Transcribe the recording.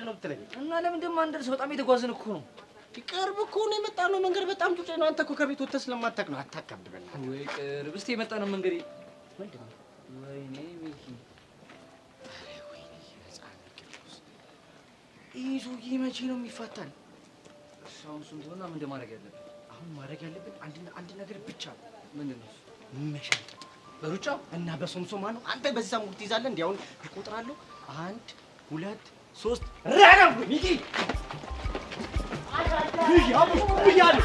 ነው የምትለኝ? እና ለምን ደም አንደርስ በጣም የተጓዝን እኮ ነው። ቅርብ እኮ ነው የመጣነው። መንገድ በጣም ጩጬ ነው። አንተ እኮ ከቤት ወጥተህ ስለማታውቅ ነው። አታካብድ በእናትህ። ወይ ቅርብ እስቲ የመጣነው መንገድ ምንድን ነው? ወይኔ ሚኪ ይህ ሰውዬ መቼ ነው የሚፋታን? አሁን እሱን ትሆና ምን እንደማድረግ ያለብን? አሁን ማድረግ ያለብን አንድ ነገር ብቻ ነው። ምንድን ነው? መሸንጠጥ በሩጫ እና በሶምሶማ ነው። አንተ በዛ ሙድ ትይዛለህ። እንዴ አሁን እቆጥራለሁ። 1 2 3 ረጋ ሚኪ አሻ ይያሉ